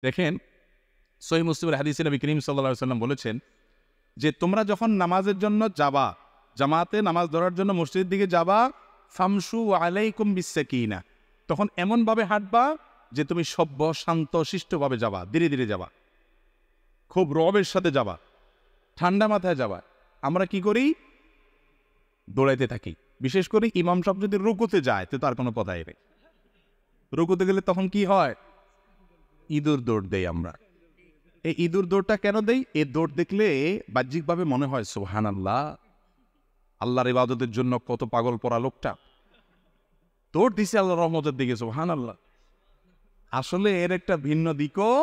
দেখেন, সহিহ মুসলিমের হাদিসে নবী করিম সাল্লাল্লাহু আলাইহি ওয়াসাল্লাম বলেছেন যে তোমরা যখন নামাজের জন্য যাবা, জামাতে নামাজ ধরার জন্য মসজিদের দিকে যাবা, ফামশু আলাইকুম বিসাকিনা, তখন এমনভাবে হাঁটবা যে তুমি সভ্য শান্ত শিষ্টভাবে যাবা, ধীরে ধীরে যাবা, খুব রবের সাথে যাবা, ঠান্ডা মাথায় যাবা। আমরা কি করি? দৌড়াইতে থাকি। বিশেষ করে ইমাম সাহেব যদি রুকুতে যায় তো তার কোনো কথাই নেই। রুকুতে গেলে তখন কি হয়? ইঁদুর দৌড় দেই আমরা। এই ইঁদুর দৌড়টা কেন দেই? এই দৌড় দেখলে বাহ্যিকভাবে মনে হয় সুবহানাল্লাহ, আল্লাহর ইবাদতের জন্য কত পাগল পড়া লোকটা দৌড় দিছে আল্লাহর রহমতের দিকে, সুবহানাল্লাহ। আসলে এর একটা ভিন্ন দিকও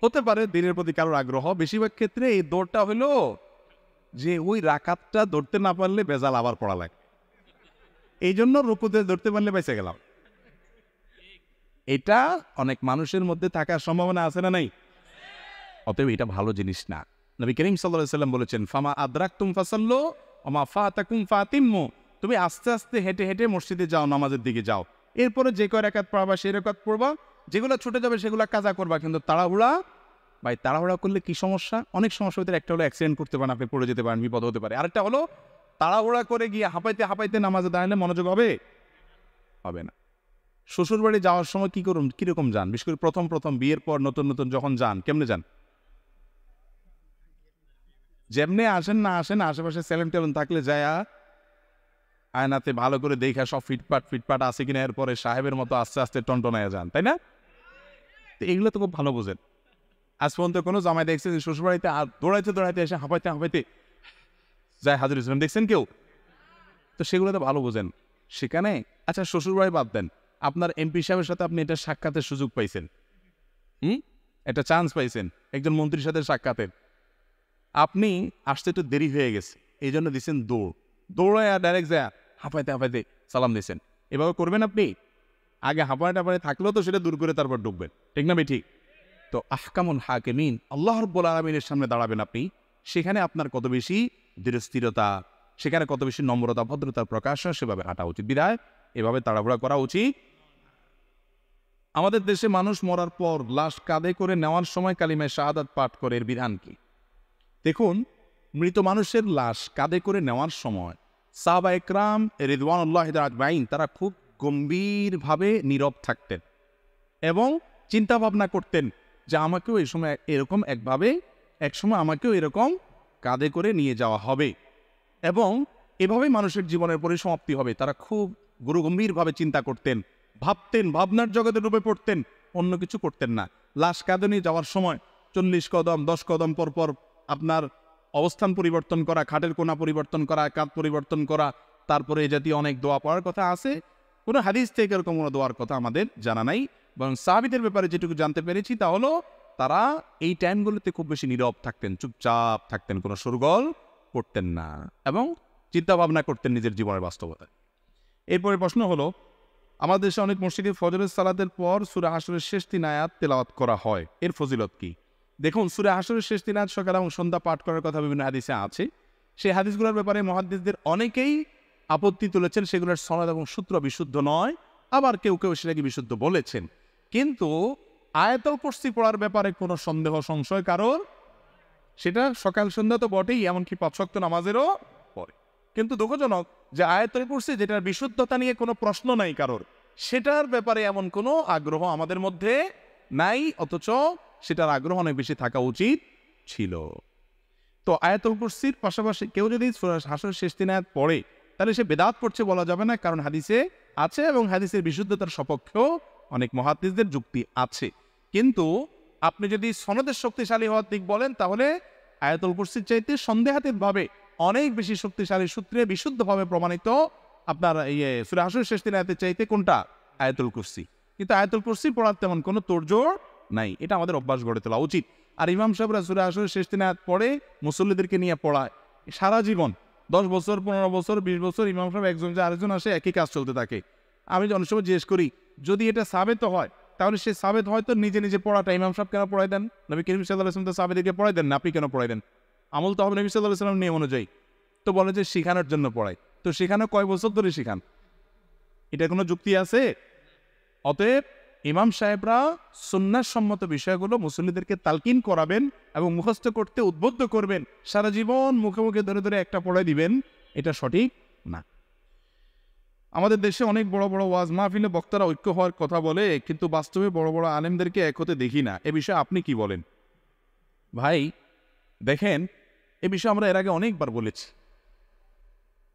হতে পারে, দিনের প্রতি কারোর আগ্রহ। বেশিরভাগ ক্ষেত্রে এই দৌড়টা হলো যে ওই রাকাতটা ধরতে না পারলে বেজাল আবার পড়া লাগে, এই জন্য রুকুতে ধরতে পারলে বেঁচে গেলাম। এটা অনেক মানুষের মধ্যে থাকার সম্ভাবনা আছে না নাই? অতএব এটা ভালো জিনিস না। নবী করিম সাল্লাল্লাহু আলাইহি ওয়াসাল্লাম বলেছেন, ফামা আদরাকতুম ফাসাল্লু ওয়া মা ফাতাকুম ফাতিম্মু, তুমি আস্তে আস্তে হেঁটে হেঁটে মসজিদে যাও, নামাজের দিকে যাও, এরপরে যে কয় রাকাত পড়বা সেই রাকাত পড়বা, যেগুলো ছুটে যাবে সেগুলো কাজা করবা। কিন্তু তাড়াহুড়া, ভাই তাড়াহুড়া করলে কি সমস্যা? অনেক সমস্যা হতে, একটা হলো অ্যাক্সিডেন্ট করতে পারেন, আপনি পড়ে যেতে পারেন, বিপদ হতে পারে। আরেকটা হলো তাড়াহুড়া করে গিয়ে হাঁপাইতে হাঁপাইতে নামাজে দাঁড়ালে মনোযোগ হবে না। শ্বশুরবাড়ি যাওয়ার সময় কি করুন, কিরকম যান? বিশেষ করে প্রথম প্রথম বিয়ের পর নতুন নতুন যখন যান, কেমনে যান? যেমনে আসেন না আসেন, আশেপাশে সেলেন টেলন থাকলে যায়া আয়নাতে ভালো করে দেখা সব ফিটপাট ফিটপাট আছে কিনা, এরপরে সাহেবের মতো আস্তে আস্তে টনটনায় যান, তাই না? তো এগুলো তো খুব ভালো বোঝেন। আজ পর্যন্ত কোনো জামাই দেখছেন যে শ্বশুরবাড়িতে দৌড়াইতে দৌড়াইতে এসে হাঁপাইতে হাঁপাইতে যায় হাজির হয়েছিলেন? দেখছেন কেউ? তো সেগুলো তো ভালো বোঝেন সেখানে। আচ্ছা, শ্বশুরবাড়ি বাদ দেন, আপনার এমপি সাহেবের সাথে আপনি এটা সাক্ষাতের সুযোগ পাইছেন, একটা চান্স পাইছেন একজন মন্ত্রীর সাথে সাক্ষাতের, আপনি আসতে একটু দেরি হয়ে গেছে, এই জন্য দিচ্ছেন দৌড়, দৌড়ায় ডাইরেক্ট যায় হাঁপাইতে হাঁপাইতে সালাম দিচ্ছেন। এভাবে করবেন আপনি? আগে হাঁপায় টাপায় থাকলেও তো সেটা দূর করে তারপর ঢুকবেন, ঠিক না? ঠিক। তো আহকামুল হাকিমিন, আল্লাহ রাব্বুল আলামিনের সামনে দাঁড়াবেন আপনি, সেখানে আপনার কত বেশি দৃঢ়স্থিরতা, সেখানে কত বেশি নম্রতা ভদ্রতার প্রকাশ হয়, সেভাবে হাঁটা উচিত। বিধায় এভাবে তাড়াহুড়া করা উচিত। আমাদের দেশে মানুষ মরার পর লাশ কাঁধে করে নেওয়ার সময় কালিমায়ে শাহাদাত পাঠ করে, এর বিধান কি? দেখুন, মৃত মানুষের লাশ কাঁধে করে নেওয়ার সময় সাহাবা একরাম রিদওয়ানুল্লাহি আজমাইন তারা খুব গম্ভীরভাবে নীরব থাকতেন এবং চিন্তা ভাবনা করতেন যে আমাকেও এই সময় এরকম একসময় আমাকেও এরকম কাঁধে করে নিয়ে যাওয়া হবে এবং এভাবেই মানুষের জীবনের পরিসমাপ্তি হবে। তারা খুব গুরুগম্ভীরভাবে চিন্তা করতেন, ভাবতেন, ভাবনার জগতে ডুবে পড়তেন, অন্য কিছু করতেন না। লাশ কাঁধে নিয়ে যাওয়ার সময় 40 কদম 10 কদম পরপর আপনার অবস্থান পরিবর্তন করা, খাটের কোণা পরিবর্তন করা, কাঁধ পরিবর্তন করা, তারপরে এই জাতীয় অনেক দোয়া পড়ার কথা আছে। কোনো হাদিস থেকে এরকম কোনো দোয়ার কথা আমাদের জানা নাই, বরং সাহাবীদের ব্যাপারে যেটুকু জানতে পেরেছি তা হলো তারা এই টাইমগুলোতে খুব বেশি নীরব থাকতেন, চুপচাপ থাকতেন, কোনো শোরগোল করতেন না এবং চিন্তা ভাবনা করতেন নিজের জীবনের বাস্তবতায়। এরপরে প্রশ্ন হলো, আমাদের দেশে অনেক মসজিদে ফজরের সালাতের পর সূরা হাশরের শেষ 3 আয়াত তেলাওয়াত করা হয়, এর ফজিলত কি? দেখুন, সূরা হাশরের শেষ 3 আয়াত সকাল এবং সন্ধ্যা পাঠ করার কথা বিভিন্ন হাদিসে আছে। সেই হাদিসগুলোর ব্যাপারে মুহাদ্দিসদের অনেকেই আপত্তি তুলেছেন, সেগুলোর সনদ এবং সূত্র বিশুদ্ধ নয়, আবার কেউ কেউ সেটাকে বিশুদ্ধ বলেছেন। কিন্তু আয়াতুল কুরসি পড়ার ব্যাপারে কোনো সন্দেহ সংশয় কারোর, সেটা সকাল সন্ধ্যা তো বটেই, এমনকি 5 ওয়াক্ত নামাজেরও পড়ে। কিন্তু দুঃখজনক যে আয়াতুল কুরসি, যেটার বিশুদ্ধতা নিয়ে কোনো প্রশ্ন নাই কারোর, সেটার ব্যাপারে এমন কোনো আগ্রহ আমাদের মধ্যে নাই, অথচ সেটার আগ্রহ অনেক বেশি থাকা উচিত ছিল। তো আয়াতুল কুরসির পাশাপাশি কেউ যদি সূরা হাশরের শেষ 3 আয়াত পড়ে তাহলে সে বেদাত পড়ছে বলা যাবে না, কারণ হাদিসে আছে এবং হাদিসের বিশুদ্ধতার সপক্ষেও অনেক মুহাদ্দিসদের যুক্তি আছে। কিন্তু আপনি যদি সনদের শক্তিশালী হওয়ার দিক বলেন, তাহলে আয়াতুল কুরসির চাইতে সন্দেহাতীতভাবে অনেক বেশি শক্তিশালী সূত্রে বিশুদ্ধভাবে প্রমাণিত আপনার সূরা হাশরের শেষ 3 আয়াতের চাইতে কোনটা? আয়াতুল কুরসি। কিন্তু আয়াতুল কুরসি পড়ার তেমন কোনো তোড়জোড় নাই, এটা আমাদের অভ্যাস গড়ে তোলা উচিত। আর ইমাম সাহেবরা সূরা হাশরের শেষ 3 আয়াত পড়ে মুসল্লিদেরকে নিয়ে পড়ায় সারা জীবন, 10 বছর 15 বছর 20 বছর ইমাম সাহেব একজন যে আরেকজন আসে, একই কাজ চলতে থাকে। আমি অনেক সময় জিজ্ঞেস করি, যদি এটা সাবেত হয় তাহলে সে সাবেত হয়তো নিজে নিজে পড়াটা ইমাম সাহেব কেন পড়াই দেন? নবী করিম সাল্লাল্লাহু আলাইহি ওয়াসাল্লাম তো সাহাবীদেরকে পড়াই দেন না, আপনি কেন পড়াই দেন? আমল তো হবে নবী সাল্লাল্লাহু আলাইহি ওয়াসাল্লাম নিয়ম অনুযায়ী। তো বলে যে শিখানোর জন্য পড়াই, তো শিখানো কয় বছর ধরে শিখান? এটা কোনো যুক্তি আছে? অতএব ইমাম সাহেবরা সুন্নাহ সম্মত বিষয়গুলো মুসল্লিদেরকে তালকিন করাবেন এবং মুখস্থ করতে উদ্বুদ্ধ করবেন। সারা জীবন মুখে মুখে ধরে ধরে একটা পড়ে দিবেন, এটা সঠিক না। আমাদের দেশে অনেক বড় বড় ওয়াজ মাহফিলে বক্তারা ঐক্য হওয়ার কথা বলে, কিন্তু বাস্তবে বড় বড় আলেমদেরকে এক হতে দেখি না। এ বিষয়ে আপনি কি বলেন? ভাই দেখেন, এ বিষয়ে আমরা এর আগে অনেকবার বলেছি,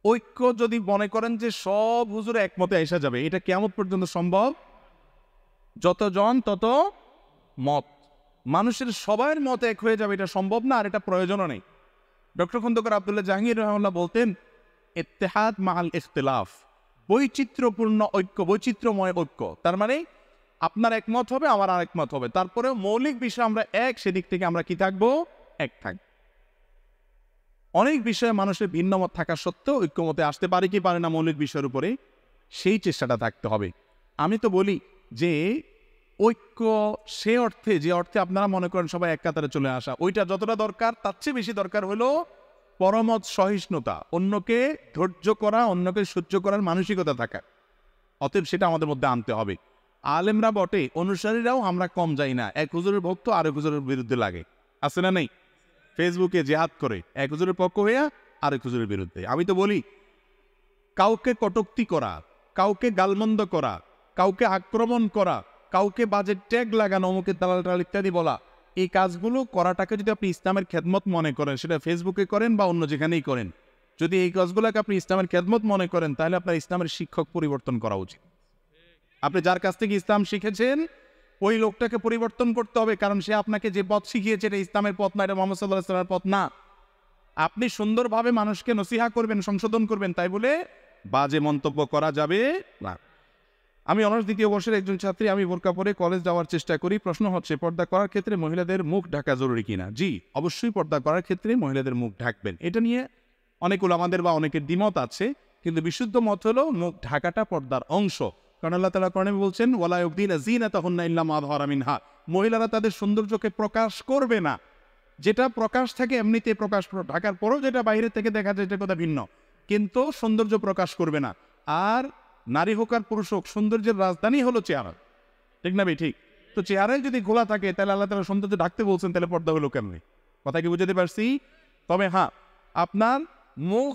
ঐক্য যদি মনে করেন যে সব হুজুরে একমতে এসে যাবে, এটা কিয়ামত পর্যন্ত সম্ভব? যতজন তত মত, মানুষের সবার মত এক হয়ে যাবে, এটা সম্ভব না, আর এটা প্রয়োজনও নেই। ডক্টর খন্দকার আব্দুল্লাহ জাহাঙ্গীর রহমাল্লাহ বলতেন, ইত্তেহাদ মাআল ইখতিলাফ, বৈচিত্র্যপূর্ণ ঐক্য, বৈচিত্র্যময় ঐক্য। তার মানে আপনার একমত হবে, আমার আর একমত হবে, তারপরেও মৌলিক বিষয় আমরা এক, সেদিক থেকে আমরা কি থাকবো? এক থাকবো। অনেক বিষয়ে মানুষের ভিন্ন মত থাকা সত্ত্বেও ঐক্যমতে আসতে পারে কি পারে না মৌলিক বিষয়ের উপরে, সেই চেষ্টাটা থাকতে হবে। আমি তো বলি যে ঐক্য সে অর্থে, যে অর্থে আপনারা মনে করেন সবাই এক কাতারে চলে আসা, ওইটা যতটা দরকার তার চেয়ে বেশি দরকার হলো পরমত সহিষ্ণুতা, অন্যকে ধৈর্য করা, অন্যকে সহ্য করার মানসিকতা থাকা। অতএব সেটা আমাদের মধ্যে আনতে হবে। আলেমরা বটে, অনুসারীরাও আমরা কম যাই না। এক হুজুরের ভক্ত আরেক হুজুরের বিরুদ্ধে লাগে, আছে না নেই? ফেসবুকে জেহাদ করে এক হুজুরের পক্ষ হইয়া আরেক হুজুরের বিরুদ্ধে। আমি তো বলি, কাউকে কটূক্তি করা, কাউকে গালমন্দ করা, কাউকে আক্রমণ করা, কাউকে বাজে ট্যাগ লাগানো, অমুকের দালাল টালাল ইত্যাদি বলা, এই কাজগুলো করাটাকে যদি আপনি ইসলামের খেদমত মনে করেন, সেটা ফেসবুকে করেন বা অন্য যেখানেই করেন, যদি এই কাজগুলোকে আপনি ইসলামের খেদমত মনে করেন, তাহলে আপনার ইসলামের শিক্ষক পরিবর্তন করা উচিত। আপনি যার কাছ থেকে ইসলাম শিখেছেন ওই লোকটাকে পরিবর্তন করতে হবে, কারণ সে আপনাকে যে পথ শিখিয়েছে এটা ইসলামের পথ না, এটা মুহাম্মদ সাল্লাল্লাহু আলাইহি ওয়াসাল্লামের পথ না। আপনি সুন্দরভাবে মানুষকে নসিহা করবেন, সংশোধন করবেন, তাই বলে বাজে মন্তব্য করা যাবে না। আমি অনার্স দ্বিতীয় বর্ষের একজন ছাত্রী, আমি বোরকা পরে কলেজ যাওয়ার চেষ্টা করি। প্রশ্ন হচ্ছে, পর্দা করার ক্ষেত্রে মহিলাদের মুখ ঢাকা জরুরি কিনা? জি, অবশ্যই পর্দা করার ক্ষেত্রে মহিলাদের মুখ ঢাকবেন। এটা নিয়ে অনেক উলামাদের বা অনেকের দ্বিমত আছে, কিন্তু বিশুদ্ধ মত হলো মুখ ঢাকাটা পর্দার অংশ। কারণ আল্লাহ তাআলা কোরআনে বলছেন, ওয়ালা ইউবদিনা যিনাতাহুন্না ইল্লা মা যাহারা মিনহা, মহিলারা তাদের সৌন্দর্যকে প্রকাশ করবে না। যেটা প্রকাশ থাকে এমনিতে প্রকাশ, ঢাকার পরও যেটা বাইরে থেকে দেখা যায়, এটা কথা ভিন্ন, কিন্তু সৌন্দর্য প্রকাশ করবে না। আর নারী হোক আর পুরুষ হোক, সৌন্দর্যের রাজধানী হলো চেহারা, ঠিক না ভাই? ঠিক। তো চেহারায় যদি ঘোলা থাকে, তাহলে আল্লাহ তাআলা সৌন্দর্য ঢাকতে বলছেন, তাহলে পর্দা হলো কেমনি? কথা কি বুঝাতে পারছি? তবে হ্যাঁ, আপনার মুখ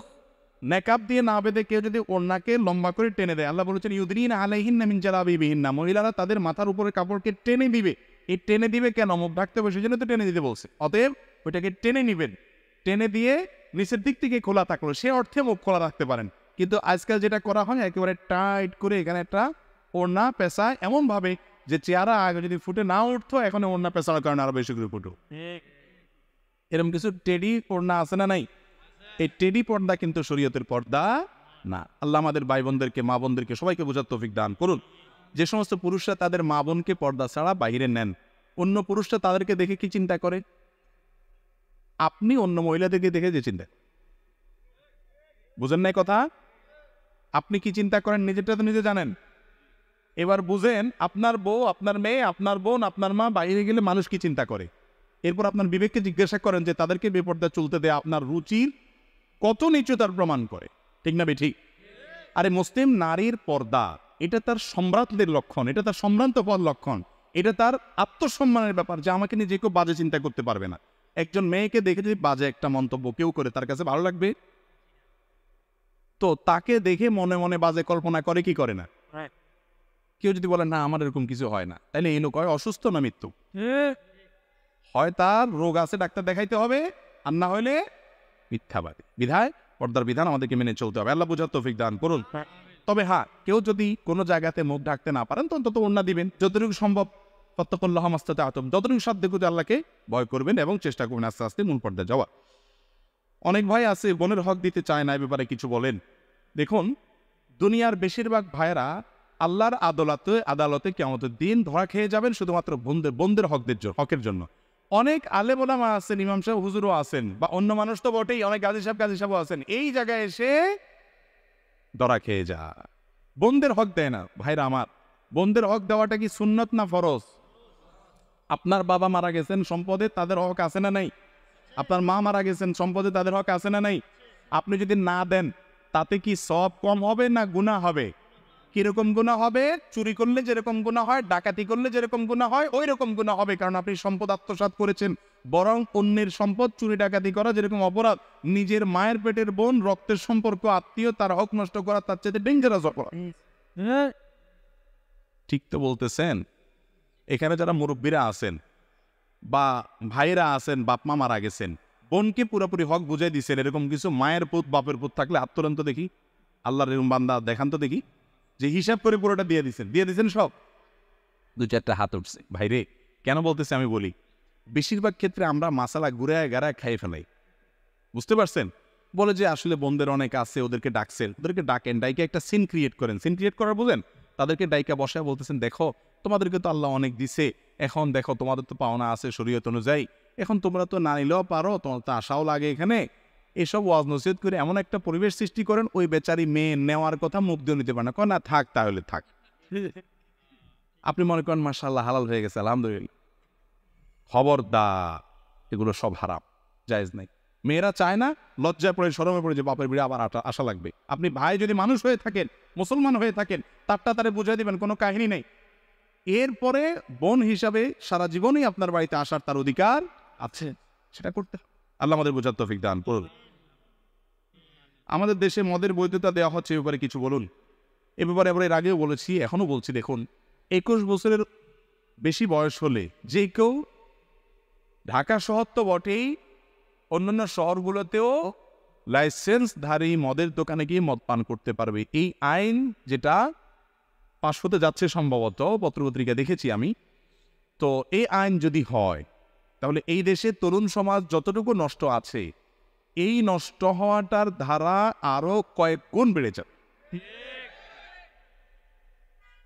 নেকাব দিয়ে না বেঁধে কেউ যদি ওড়নাকে লম্বা করে টেনে দেয়, আল্লাহ বলেছেন ইউদরিনা আলাইহিন্না মিন জালাবিবিহিন্না, মহিলারা তাদের মাথার উপরে কাপড়কে টেনে দিবে। এই টেনে দিবে কেন? মুখ ঢাকতে হবে, সেজন্য তো টেনে দিতে বলছে। অতএব ওইটাকে টেনে নিবেন, টেনে দিয়ে নিচের দিক থেকে খোলা থাকলো, সে অর্থে মুখ খোলা রাখতে পারেন। কিন্তু আজকাল যেটা করা হয়, একেবারে টাইট করে এখানে একটা ওড়না পেঁচায় এমনভাবে যে চেহারা আগে যদি ফুটে না উঠতো, এখন ওড়না পেঁচানোর কারণে আরো বেশি করে ফুটো। এরকম কিছু টেডি ওড়না আছে না নাই? এই টেডি পর্দা কিন্তু শরীয়তের পর্দা না। আল্লাহ আমাদের ভাই বোনদেরকে, মা বোনদেরকে সবাইকে বোঝার তৌফিক দান করুন। যে সমস্ত পুরুষরা তাদের মা বোনকে পর্দা ছাড়া বাইরে নেন, অন্য পুরুষরা তাদেরকে দেখে কি চিন্তা করে? আপনি অন্য মহিলাদেরকে দেখে যে চিন্তা, বুঝেন নাই কথা? আপনি কি চিন্তা করেন নিজেরটা তো নিজে জানেন। এবার বুঝেন, আপনার বউ, আপনার মেয়ে, আপনার বোন, আপনার মা বাইরে গেলে মানুষ কি চিন্তা করে। এরপর আপনার বিবেককে জিজ্ঞাসা করেন যে তাদেরকে বেপর্দা চলতে দেয়া আপনার রুচির কত নিচু তার প্রমাণ করে, ঠিক না বে ঠিক? আরে মুসলিম নারীর পর্দা, এটা তার সম্রাটদের লক্ষণ, এটা তার সম্ভ্রান্ত পদ লক্ষণ, এটা তার আত্মসম্মানের ব্যাপার, যে আমাকে নিয়ে যে কেউ বাজে চিন্তা করতে পারবে না। একজন মেয়েকে দেখে যদি বাজে একটা মন্তব্য কেউ করে, তার কাছে ভালো লাগবে? তো তাকে দেখে মনে মনে বাজে কল্পনা করে কি করে না? কেউ যদি বলে না আমার এরকম কিছু হয় না, তাইলে এই লোক হয় অসুস্থ না মৃত্যু? হয় তার রোগ আছে, ডাক্তার দেখাইতে হবে, আর না হইলে মিথ্যাবাদী। বিধায় পর্দার বিধান আমাদেরকে মেনে চলতে হবে। আল্লাহ বুঝার তৌফিক দান করুন। তবে হ্যাঁ, কেউ যদি কোনো জায়গাতে মুখ ঢাকতে না পারেন, তো অন্তত ওড়না দিবেন যতটুকু সম্ভব। ফাত্তাকুল্লাহ মাস্তাতা'তুম, যতটুকু সাধ্য করে আল্লাহকে ভয় করবেন এবং চেষ্টা করবেন আস্তে আস্তে মূল পর্দায় যাওয়া। অনেক ভাই আছে বোনের হক দিতে চায় না, এ ব্যাপারে কিছু বলেন। দেখুন, দুনিয়ার বেশিরভাগ ভাইয়েরা আল্লাহর আদালতে কিয়ামতের দিন ধরা খেয়ে যাবেন শুধুমাত্র বোনদের হকের জন্য। অনেক আলেম ওলামা আছেন, ইমাম সাহেব হুজুরও আছেন, বা অন্য মানুষ তো বটেই, অনেক গাজী সাহেবও আছেন, এই জায়গায় এসে ধরা খেয়ে যা, বোনদের হক দেয় না। ভাইরা আমার, বোনদের হক দেওয়াটা কি সুন্নত না ফরজ? আপনার বাবা মারা গেছেন, সম্পদে তাদের হক আছে না নাই? আপনার মা মারা গেছেন, সম্পদে তাদের হক আছে না নাই? আপনি যদি না দেন, তাতে কি সওয়াব কম হবে না গুনাহ হবে? কিরকম গুনাহ হবে? চুরি করলে যেরকম গুনাহ হয়, ডাকাতি করলে যেরকম গুনাহ হয়, ওই রকম গুনাহ হবে, কারণ আপনি সম্পদ আত্মসাৎ করেছেন। বরং অন্যের সম্পদ চুরি ডাকাতি করা যেরকম অপরাধ, নিজের মায়ের পেটের বোন, রক্তের সম্পর্ক, আত্মীয়, তার হক নষ্ট করা তার চাইতে ডেঞ্জারাস অপরাধ। ঠিক তো বলতেছেন? এখানে যারা মুরব্বীরা আছেন বা ভাইরা আছেন, বাপ মা মারা গেছেন, বোনকে পুরোপুরি হক বুঝাই দিচ্ছেন, এরকম কিছু মায়ের পুত বাপের পুত থাকলে হাত তোলেন তো দেখি। আল্লাহর এরকম বান্দা দেখান তো দেখি, যে হিসাব করে পুরোটা দিয়ে দিচ্ছেন সব। 2-4টা হাত উঠছে। ভাইরে কেন বলতেছে আমি বলি, বেশিরভাগ ক্ষেত্রে আমরা মাসালা ঘুরায় গাড়ায় খাই ফেলাই। বুঝতে পারছেন? বলে যে আসলে বোনদের অনেক আছে, ওদেরকে ডাকছেন, ওদেরকে ডাকেন, ডাইকে একটা সিন ক্রিয়েট করেন। সিন ক্রিয়েট করার বুঝেন? তাদেরকে ডাইকা বসায় বলতেছেন, দেখো তোমাদেরকে তো আল্লাহ অনেক দিছে, এখন দেখো তোমাদের তো পাওনা আছে শরীয়ত অনুযায়ী, এখন তোমরা তো না নিলেও পারো, তোমার তো আশাও লাগে এখানে। এসব ওয়াজ নসিহত করে এমন একটা পরিবেশ সৃষ্টি করেন, ওই বেচারি মেয়ে নেওয়ার কথা মুখ দিয়ে নিতে পারে না, কয় না থাক, তাহলে থাক। আপনি মনে করেন মাশাআল্লাহ হালাল হয়ে গেছে, আলহামদুলিল্লাহ। খবরদার, এগুলো সব হারাম, জায়েজ নাই। মেয়েরা চায় না, লজ্জায় পড়ে, শরমে পড়ে যে বাপের বিড়ে আবার আশা লাগবে। আপনি ভাই যদি মানুষ হয়ে থাকেন, মুসলমান হয়ে থাকেন, তারে বুঝিয়ে দিবেন, কোনো কাহিনী নেই। এরপরে বোন হিসাবে সারা জীবনই আপনার বাড়িতে আসার তার অধিকার আছে, সেটা করতে হবে। আল্লাহ আমাদের বোঝার তৌফিক দান করুন। আমাদের দেশে মদের বৈধতা দেওয়া হচ্ছে, এ ব্যাপারে কিছু বলুন। এ ব্যাপারে এবার এর আগেও বলেছি, এখনও বলছি। দেখুন, 21 বছরের বেশি বয়স হলে যে কেউ, ঢাকা শহর তো বটেই, অন্যান্য শহরগুলোতেও লাইসেন্সধারী মদের দোকানে গিয়ে মদ পান করতে পারবে। এই আইন যেটা পাশ হতে যাচ্ছে সম্ভবত, পত্রপত্রিকা দেখেছি আমি। তো এই আইন যদি হয়, তাহলে এই দেশে তরুণ সমাজ যতটুকু নষ্ট আছে, এই নষ্ট হওয়াটার ধারা আরো কয়েক গুণ বেড়ে যাবে।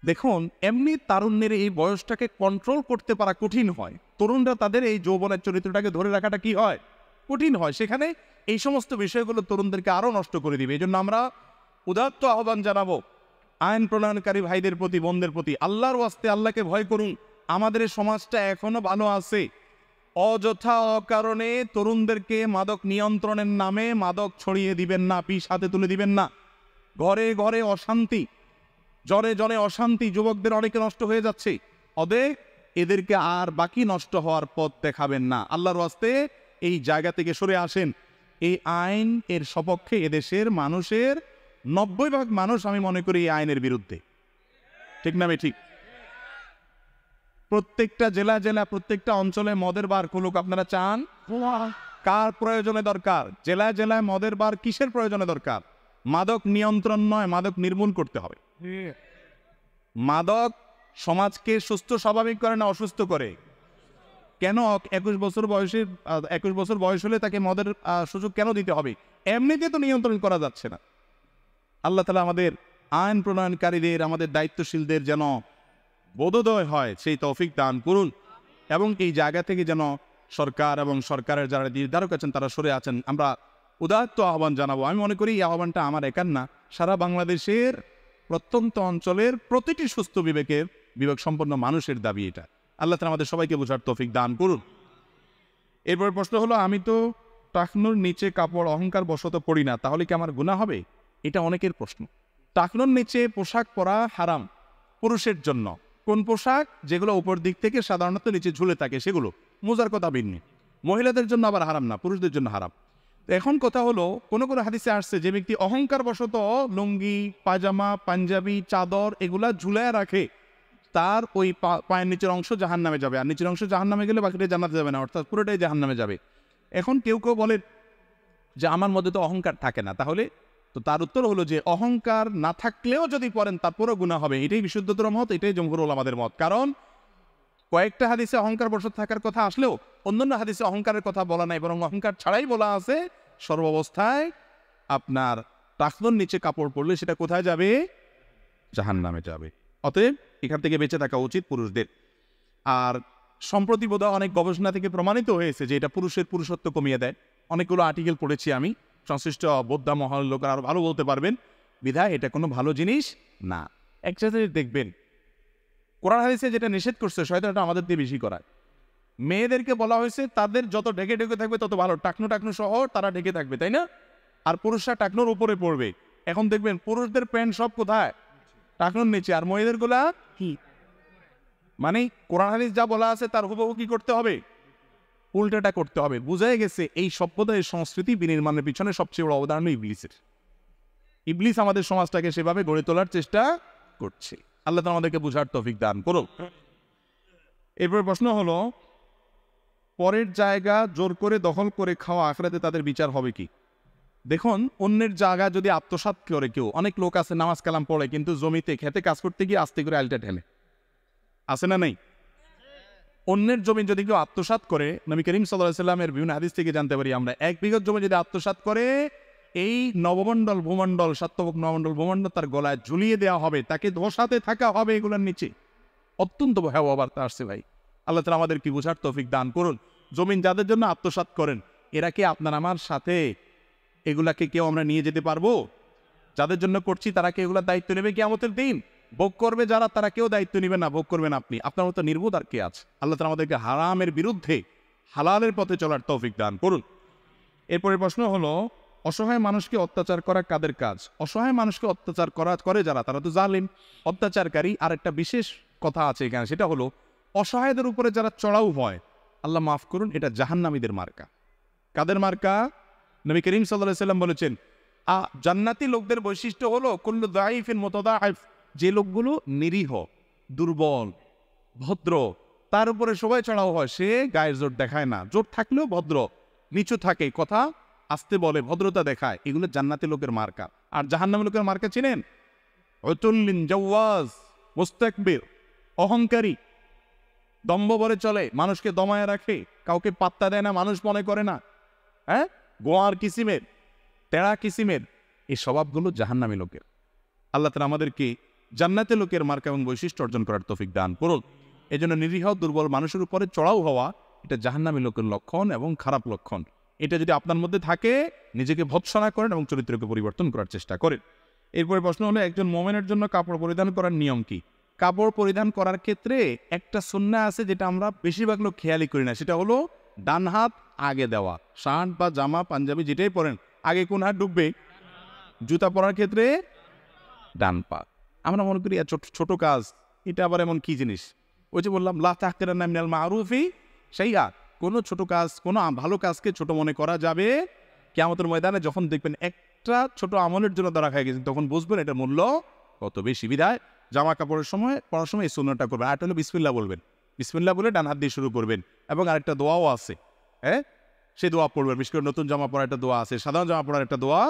দেখুন, এমনি তারুণ্যের এই বয়সটাকে কন্ট্রোল করতে পারা কঠিন হয়। তরুণরা তাদের এই যৌবনের চরিত্রটাকে ধরে রাখাটা কি হয়? কঠিন হয়। সেখানে এই সমস্ত বিষয়গুলো তরুণদেরকে আরো নষ্ট করে দিবে। এই জন্য আমরা উদাত্ত আহ্বান জানাবো আইন প্রণয়নকারী ভাইদের প্রতি, বোনদের প্রতি, আল্লাহর ওয়াস্তে আল্লাহকে ভয় করুন। আমাদের এই সমাজটা এখনো ভালো আছে। অযথা অকারণে তরুণদেরকে মাদক নিয়ন্ত্রণের নামে মাদক ছড়িয়ে দিবেন না, পিস হাতে তুলে দিবেন না। ঘরে ঘরে অশান্তি, জনে জনে অশান্তি, যুবকদের অনেকে নষ্ট হয়ে যাচ্ছে। অতএব এদেরকে আর বাকি নষ্ট হওয়ার পথ দেখাবেন না। আল্লাহর ওয়াস্তে এই জায়গা থেকে সরে আসেন। এই আইন এর সপক্ষে এদেশের মানুষের 90% মানুষ, আমি মনে করি, এই আইনের বিরুদ্ধে। ঠিক না ঠিক? প্রত্যেকটা জেলা জেলা, প্রত্যেকটা অঞ্চলে মদের বার খুলুক। আপনারা চান? কার প্রয়োজনে দরকার? জেলায় জেলায় মদের বার কিসের প্রয়োজনে দরকার? মাদক নিয়ন্ত্রণ নয়, মাদক নির্মূল করতে হবে। মাদক সমাজকে সুস্থ স্বাভাবিক করে না অসুস্থ করে? কেন 21 বছর বয়স হলে তাকে মদের সুযোগ কেন দিতে হবে? এমনিতে তো নিয়ন্ত্রণ করা যাচ্ছে না। আল্লাহ তাআলা আমাদের আইন প্রণয়নকারীদের, আমাদের দায়িত্বশীলদের যেন বোধোদয় হয়, সেই তৌফিক দান করুন। এবং এই জায়গা থেকে যেন সরকার এবং সরকারের যারা নির্ধারক আছেন তারা সরে আছেন, আমরা উদাত্ত আহ্বান জানাবো। আমি মনে করি এই আহ্বানটা আমার একার না, সারা বাংলাদেশের প্রত্যন্ত অঞ্চলের প্রতিটি সুস্থ বিবেক সম্পন্ন মানুষের দাবি এটা। আল্লাহ তাআলা আমাদের সবাইকে বোঝার তৌফিক দান করুন। এরপর প্রশ্ন হলো, আমি তো টাকনুর নিচে কাপড় অহংকার বশত পরি না, তাহলে কি আমার গুনাহ হবে? এটা অনেকের প্রশ্ন। টাকনুর নিচে পোশাক পরা হারাম পুরুষের জন্য। কোন পোশাক? যেগুলো উপর দিক থেকে সাধারণত নিচে ঝুলে থাকে, সেগুলো। মোজার কথা ভিন্ন। মহিলাদের জন্য আবার হারাম না, পুরুষদের জন্য হারাম। তো এখন কথা হলো, কোনো কোনো হাদিসে আসছে যে ব্যক্তি অহংকার বশত লুঙ্গি, পায়জামা, পাঞ্জাবি, চাদর এগুলা ঝুলায় রাখে, তার ওই পায়ের নিচের অংশ জাহান্নামে যাবে। আর নিচের অংশ জাহান্নামে গেলে বাকিটা জান্নাতে যাবে না, অর্থাৎ পুরোটাই জাহান্নামে যাবে। এখন কেউ কেউ বলে যে আমার মধ্যে তো অহংকার থাকে না, তাহলে তো তার উত্তর হলো যে অহংকার না থাকলেও যদি পড়েন তারপরও গুনাহ হবে। এটাই বিশুদ্ধতর মত, এটাই জমহুর উলামাদের মত। কারণ কয়েকটা হাদিসে অহংকার বশত থাকার কথা আসলেও অন্যান্য হাদিসে অহংকারের কথা বলা নাই, বরং অহংকার ছাড়াই বলা আছে সর্বাবস্থায় আপনার টাকনুর নিচে কাপড় পরলে সেটা কোথায় যাবে? জাহান্নামে যাবে। অতএব এখান থেকে বেঁচে থাকা উচিত পুরুষদের। আর সম্প্রতি বোধহয় অনেক গবেষণা থেকে প্রমাণিত হয়েছে যে এটা পুরুষের পুরুষত্ব কমিয়ে দেয়। অনেকগুলো আর্টিকেল পড়েছি আমি, সংশ্লিষ্ট বোদ্ধা মহল লোকেরা আরো ভালো বলতে পারবেন। বিধায় এটা কোনো ভালো জিনিস না। একসাথে দেখবেন কোরআন হাদিসে যেটা নিষেধ করছে শয়তানটা আমাদের দিয়ে বেশি করায়। মেয়েদেরকে বলা হয়েছে তাদের যত ঢেকে ঢেকে থাকবে তত ভালো, টাকনু সহ তারা ঢেকে থাকবে, তাই না? আর পুরুষরা টাকনুর উপরে পড়বে। এখন দেখবেন পুরুষদের প্যান্ট সব কোথায়? টাকনুর নিচে, আর মহিলাদের গুলা মানে কোরআন হাদিস যা বলা আছে তার হুবহু কি করতে হবে, উল্টাটা করতে হবে। বুঝাই গেছে এই সভ্যতা এই সংস্কৃতি বিনির্মাণের পিছনে সবচেয়ে বড় অবদান ইবলিসের। ইবলিস আমাদের সমাজটাকে সেভাবে গড়ে তোলার চেষ্টা করছে। আল্লাহ তাআলা আমাদেরকে বুঝার তৌফিক দান করুন। এরপর প্রশ্ন হলো, পরের জায়গা জোর করে দখল করে খাওয়া আখিরাতে তাদের বিচার হবে কি? দেখুন, অন্যের জায়গা যদি আত্মসাৎ করে কেউ, অনেক লোক আছে নামাজ কালাম পড়ে কিন্তু জমিতে খেতে কাজ করতে গিয়ে আস্তে করে আলটা ঠেলে, আছে না নেই? অন্যের জমি যদি কেউ আত্মসাৎ করে, নবী করিম সাল্লাল্লাহু আলাইহি সাল্লামের বিভিন্ন হাদিস থেকে জানতে পারি আমরা, 1 বিঘা জমি যদি আত্মসাৎ করে, এই নবমণ্ডল ভূমণ্ডল, সাতবক নবমণ্ডল ভূমণ্ডল তার গলায় ঝুলিয়ে দেওয়া হবে, তাকে ধসাতে থাকা হবে এগুলোর নিচে। অত্যন্ত ভয়াবহ বার্তা আসছে ভাই। আল্লাহ তাআলা আমাদের কি বুঝার তৌফিক দান করুন। জমিন যাদের জন্য আত্মসাৎ করেন, এরা কি আপনার আমার সাথে এগুলাকে কেউ আমরা নিয়ে যেতে পারবো? যাদের জন্য করছি তারা কি এগুলার দায়িত্ব নেবে কিয়ামতের দিন? ভোগ করবে যারা, তারা কেউ দায়িত্ব নেবে না, ভোগ করবেন আপনি। আপনার মতো নির্বোধ আর কে আছে? আল্লাহ তাআলা আমাদেরকে হারামের বিরুদ্ধে হালালের পথে চলার তৌফিক দান করুন। এরপরে প্রশ্ন হলো, অসহায় মানুষকে অত্যাচার করা কাদের কাজ? অসহায় মানুষকে অত্যাচার করে যারা, তারা তো জালিম, অত্যাচারকারী। আর একটা বিশেষ কথা আছে এখানে, সেটা হলো অসহায়দের উপরে যারা চড়াও হয়, আল্লাহ মাফ করুন, এটা জাহান্নামীদের মার্কা। কাদের মার্কা? নবী করিম সাল্লাল্লাহু আলাইহি সাল্লাম বলেছেন, জান্নাতি লোকদের বৈশিষ্ট্য হলো কুল্লু দাইফিন মুতাদাইফ, যে লোকগুলো নিরীহ, দুর্বল, ভদ্র, তার উপরে সবাই চড়াও হয়। সে গায়ের জোর দেখায় না, জোর থাকলেও ভদ্র, নিচু থাকে, কথা আস্তে বলে, ভদ্রতা দেখায়। এগুলো জান্নাতি লোকের মার্কা। আর জাহান্নামী লোকের মার্কা চিনেন? উতুল্লিন জাওয়াজ, মুস্তাকবির, অহংকারী, দম্ভ ভরে চলে, মানুষকে দমায় রাখে, কাউকে পাত্তা দেয় না, মানুষ মনে করে না, হ্যাঁ, গোয়ার কিসিমের, তেড়া কিসিমের, এই স্বভাবগুলো জাহান্নামী লোকের। আল্লাহ তাআলা আমাদেরকে জান্নাতে লোকের মার্কা এবং বৈশিষ্ট্য অর্জন করার তৌফিক দান করুন। এই জন্য নিরীহ দুর্বল মানুষের উপরে চড়াও হওয়া, এটা জাহান্নামী লোকের লক্ষণ এবং খারাপ লক্ষণ। এটা যদি আপনার মধ্যে থাকে, নিজেকে ভৎসনা করেন এবং চরিত্রকে পরিবর্তন করার চেষ্টা করেন। এরপরে প্রশ্ন হলো, একজন মুমিনের জন্য কাপড় পরিধান করার নিয়ম কি? কাপড় পরিধান করার ক্ষেত্রে একটা সুন্নাহ আছে যেটা আমরা বেশিরভাগ লোক খেয়ালই করি না, সেটা হলো ডান হাত আগে দেওয়া। শার্ট বা জামা পাঞ্জাবি যেটাই পরেন, আগে কোন হাত ঢুকবে? জুতা পরার ক্ষেত্রে ডান পা। আমরা মনে করি ছোট কাজ, এটা আবার এমন কি জিনিস? ওই যে বললাম, লা তাহকিরান্না মিনাল মারুফি শাইআ, কোনো ছোট কাজ, কোনো ভালো কাজকে ছোট মনে করা যাবে। কিয়ামতের ময়দানে যখন দেখবেন একটা ছোট আমলের জন্য ধরা খাই গেছেন, তখন বুঝবেন এটার মূল্য কত বেশি। বিধায় জামা কাপড়ের সময়, পড়ার সময় এই সুন্নাহটা করবেন। আরেকটা হলো বিসমিল্লাহ বলবেন, বিসমিল্লাহ বলে ডান হাত দিয়ে শুরু করবেন। এবং আরেকটা দোয়াও আছে, হ্যাঁ, সেই দোয়া পড়বেন। বিশেষ করে নতুন জামা পরার একটা দোয়া আছে, সাধারণ জামা পরার একটা দোয়া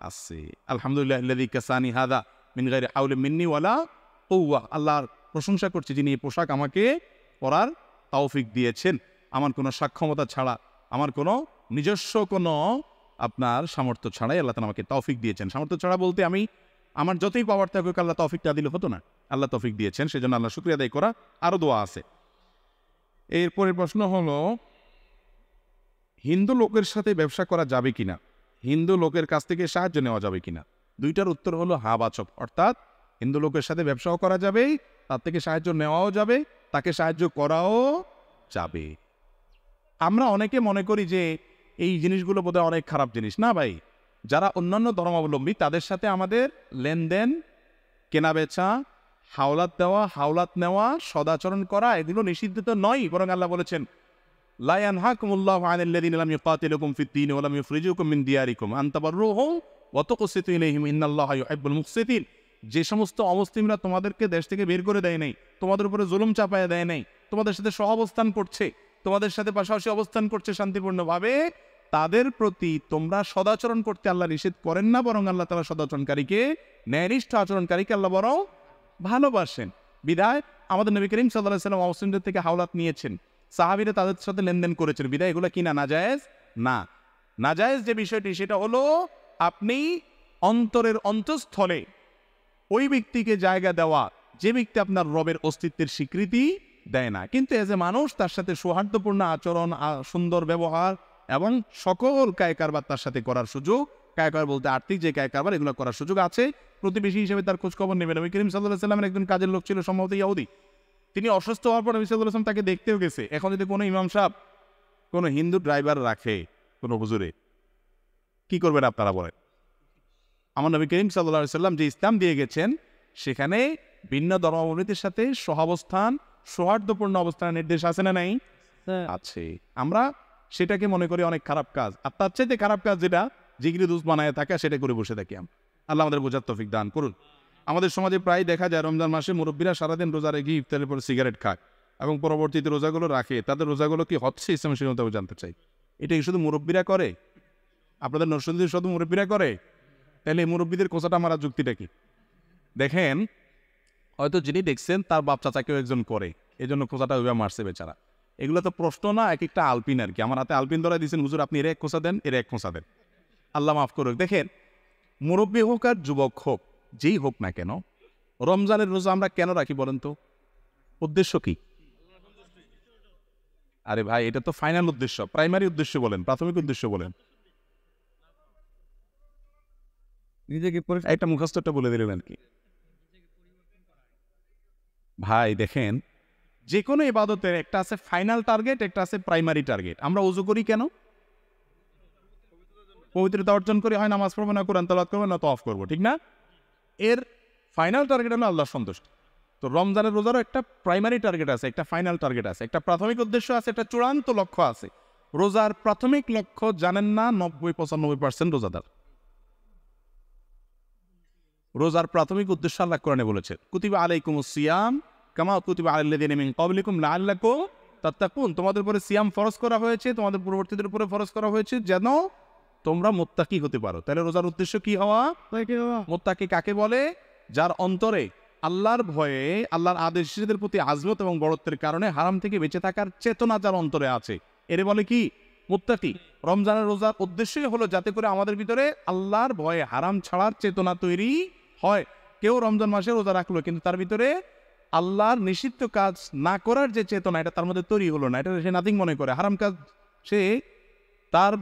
আছে, আলহামদুলিল্লাহিল্লাযী কাসানি হাযা মিন গায়রি হাওলিন মিন্নি ওয়ালা কুওয়া। আল্লাহর প্রশংসা করছি যিনি এই পোশাক আমাকে পরার তৌফিক দিয়েছেন, আমার কোনো সক্ষমতা ছাড়া, আমার কোনো নিজস্ব কোনো আপনার সামর্থ্য ছাড়াই আল্লাহ তাআলা আমাকে তৌফিক দিয়েছেন। সামর্থ্য ছাড়া বলতে আমি আমার যতই পাওয়ার থাকুক, আল্লাহ তৌফিকটা দিলে হতো না, আল্লাহ তৌফিক দিয়েছেন, সেজন্য আল্লাহ শুকরিয়া আদায় করা। আরও দোয়া আছে। এরপরে প্রশ্ন হলো, হিন্দু লোকের সাথে ব্যবসা করা যাবে কিনা? হিন্দু লোকের কাছ থেকে সাহায্য নেওয়া যাবে কিনা? দুইটার উত্তর হলো হাবাচক, অর্থাৎ হিন্দু লোকের সাথে ব্যবসাও করা যাবে, তার থেকে সাহায্য নেওয়াও যাবে, তাকে সাহায্য করাও যাবে। আমরা অনেকে মনে করি যে এই জিনিসগুলো বোধহয় অনেক খারাপ জিনিস। না ভাই, যারা অন্যান্য ধর্মাবলম্বী তাদের সাথে আমাদের লেনদেন, কেনাবেচা, হাওলাত দেওয়া, হাওলাত নেওয়া, সদাচরণ করা, এগুলো নিষিদ্ধ তো নয়। বরং আল্লাহ বলেছেন, লা ইয়ানহাকুমুল্লাহু আনিল্লাযীনা লাম ইউকাতিলুকুম ফিদ-দীন ওয়া লাম ইউখরিজুকুম মিন দিয়ারিকুম আন তাবাররুহুম ওয়া তুকসিতু ইলাইহিম ইন্নাল্লাহা ইউহিব্বুল মুকসিতিন। যে সমস্ত অমুসলিমরা তোমাদেরকে দেশ থেকে বের করে দেয় নাই, তোমাদের উপরে জুলুম চাপায় দেয় নাই, তোমাদের সাথে সহাবস্থান করছে, তোমাদের সাথে পাশাপাশি অবস্থান করছে শান্তিপূর্ণভাবে, তাদের প্রতি তোমরা সদাচরণ করতে আল্লাহ নিষেধ করেন না, বরং আল্লাহ তাআলা সদাচরণকারীকে, ন্যায়নিষ্ঠ আচরণকারীকে আল্লাহ বরং ভালোবাসেন। বিধায় আমাদের নবী করিম সাল্লাল্লাহু আলাইহি ওয়াসাল্লাম অমুসলিমদের থেকে হাওলাত নিয়েছেন, সাহাবীরা তাদের সাথে লেনদেন করেছেন। বিধায় এগুলো কি না নাজায়েজ? না। নাজায়েজ যে বিষয়টি, সেটা হলো আপনি অন্তরের অন্তঃস্থলে ওই ব্যক্তিকে জায়গা দেওয়া যে ব্যক্তি আপনার রবের অস্তিত্বের স্বীকৃতি দেয় না, কিন্তু এজ এ মানুষ তার সাথে সৌহার্দ্যপূর্ণ আচরণ, সুন্দর ব্যবহার এবং সকল কায়কারবার তার সাথে করার সুযোগ, কায়কার বলতে আর্থিক যে কায়কারবার, এগুলো করার সুযোগ আছে। প্রতিবেশী হিসেবে তার খোঁজখবর নেবেন। নবী করিম সাল্লাল্লাহু আলাইহি ওয়াসাল্লামের একজন কাজের লোক ছিল, সম্ভবত ইহুদি। তিনি অসুস্থ হওয়ার পর নবী সাল্লাল্লাহু আলাইহি ওয়াসাল্লাম তাকে দেখতেও গেছে। এখন যদি কোনো ইমাম সাহেব কোনো হিন্দু ড্রাইভার রাখে কোনো হুজুরে, কি করবেন আপনারা বলেন? আমার নবী করিম সাল্লাল্লাহু আলাইহি ওয়াসাল্লাম যে ইসলাম দিয়ে গেছেন, সেখানে ভিন্ন ধর্মাবলম্বীদের সাথে সহাবস্থান, সৌহার্দ্যপূর্ণ অবস্থানের নির্দেশ আছে না নাই? আছে। আমরা সেটাকে মনে করি অনেক খারাপ কাজ, আর তার চাইতে খারাপ কাজ যেটা জিগরি দুস বানায় থাকে সেটা করে বসে থাকি আমরা। আল্লাহ আমাদের বোঝার তৌফিক দান করুন। আমাদের সমাজে প্রায় দেখা যায় রমজান মাসে মুরব্বীরা সারাদিন রোজা রেখে ইফতারের পরে সিগারেট খায় এবং পরবর্তীতে রোজাগুলো রাখে। তাদের রোজাগুলো কি হচ্ছে ইসলামের শরীয়তে জানতে চাই। এটা কি শুধু মুরব্বীরা করে? আপনাদের নরসিংদীর শুধু মুরব্বীরা করে? তাহলে এই মুরব্বীদের কোচাটা মারার যুক্তিটা কি? দেখেন, হয়তো যিনি দেখছেন তার বাপ চাচাকেও একজন করে, এই জন্য খোঁচাটা ওইভাবে মারছে বেচারা। এগুলো তো প্রশ্ন না, এক একটা আলপিন আর কি। আমার হাতে আলপিন ধরা দিয়েছেন, হুজুর আপনি এর এক খোঁচা দেন, এর এক খোঁচা দেন, আল্লাহ মাফ করুক। দেখেন, মুরব্বী হোক আর যুবক হোক, যেই হোক না কেন, রমজানের রোজা আমরা কেন রাখি বলেন তো? উদ্দেশ্য কি? আরে ভাই, এটা তো ফাইনাল উদ্দেশ্য, প্রাইমারি উদ্দেশ্য বলেন, প্রাথমিক উদ্দেশ্য বলেন। নিজেকে একটা মুখস্থটা বলে দিলেন আর কি। ভাই দেখেন, যে কোনো ইবাদতের একটা আছে ফাইনাল টার্গেট, একটা আছে প্রাইমারি টার্গেট। আমরা ওযু করি কেন? পবিত্রতা অর্জন করি, হয় নামাজ পড়বো, না কোরআন তেলাওয়াত করবো, না তওয়াফ করবো, ঠিক না? এর ফাইনাল টার্গেট হলো আল্লাহর সন্তুষ্টি। তো রমজানের রোজারও একটা প্রাইমারি টার্গেট আছে, একটা ফাইনাল টার্গেট আছে, একটা প্রাথমিক উদ্দেশ্য আছে, একটা চূড়ান্ত লক্ষ্য আছে। রোজার প্রাথমিক লক্ষ্য জানেন না 90-95% রোজাদার। রোজার প্রাথমিক উদ্দেশ্য আল্লাহ কোরআনে বলেছেন, কুতিবা আলাইকুমুস সিয়াম কামা কুতিবা আলাল্লাযিনা মিন ক্বাবলিকুম লাআল্লাকুম তাত্তাকুন। তোমাদের উপরে সিয়াম ফরজ করা হয়েছে, তোমাদের পূর্ববর্তীদের উপরে ফরজ করা হয়েছে যেন তোমরা মুত্তাকি হতে পারো। তাহলে রোজার উদ্দেশ্য কি হওয়া? মুত্তাকি কাকে বলে? যার অন্তরে আল্লাহর ভয়ে, আল্লাহর আদেশের প্রতি আজমত এবং বড়ত্বের কারণে হারাম থেকে বেঁচে থাকার চেতনা যার অন্তরে আছে, এরে বলে কি? মুত্তাকি। রমজানের রোজার উদ্দেশ্যই হলো যাতে করে আমাদের ভিতরে আল্লাহর ভয়ে হারাম ছাড়ার চেতনা তৈরি হয়। কেউ রমজান মাসে রোজা রাখলো, কিন্তু তার ভিতরে আল্লাহর নিষিদ্ধ কাজ না করার যে চেতনা, এটা তার মধ্যে তৈরি হলো না, এটা সে নাথিং মনে করে, হারাম কাজ সে তার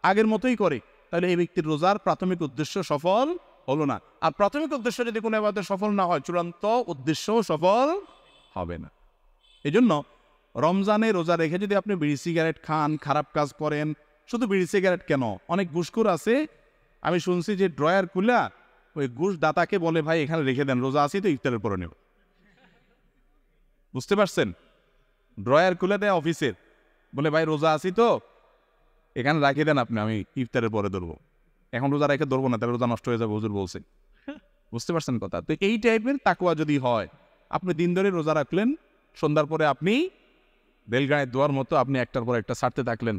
আগের মতোই করে। তাহলে এই ব্যক্তির রোজার প্রাথমিক উদ্দেশ্য সফল হলো না। আর প্রাথমিক উদ্দেশ্য যদি কোনো ইবাদতে সফল না হয়, চূড়ান্ত উদ্দেশ্য সফল হবে না। এই জন্য রমজানে রোজা রেখে যদি আপনি বিড়ি সিগারেট খান, খারাপ কাজ করেন, শুধু বিড়ি সিগারেট কেন, অনেক ঘুষখোর আছে, আমি শুনছি যে ড্রয়ার খুলা ওই ঘুষ দাতাকে বলে, ভাই এখানে রেখে দেন, রোজা আছি তো ইফতারের পরে নেব। বুঝতে পারছেন? ড্রয়ার খুলে দেয় অফিসের, বলে ভাই রোজা আছি তো এখানে রাখিয়ে দেন আপনি, আমি ইফতারের পরে ধরবো। এখন রোজা রেখে ধরবো না, তাহলে রোজা নষ্ট হয়ে যাবে, হুজুর বলছেন। বুঝতে পারছেন কথা? তো এই টাইপের তাকওয়া যদি হয়, আপনি দিন ধরে রোজা রাখলেন, সন্ধ্যার পরে আপনি বেলগাঁয়ের দোয়ার মতো আপনি একটার পর একটা ছাড়তে থাকলেন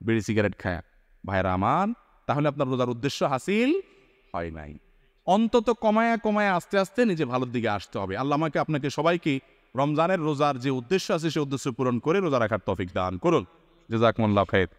বিড়ি সিগারেট খায়া, ভাইরা আমার, তাহলে আপনার রোজার উদ্দেশ্য হাসিল হয় নাই। অন্তত কমায়া কমায়া আস্তে আস্তে নিজে ভালোর দিকে আসতে হবে। আল্লাহ আমাকে আপনাকে সবাইকে রমজানের রোজার যে উদ্দেশ্য আছে সে উদ্দেশ্য পূরণ করে রোজা রাখার তৌফিক দান করুন। জাযাকুমুল্লাহ খাইর।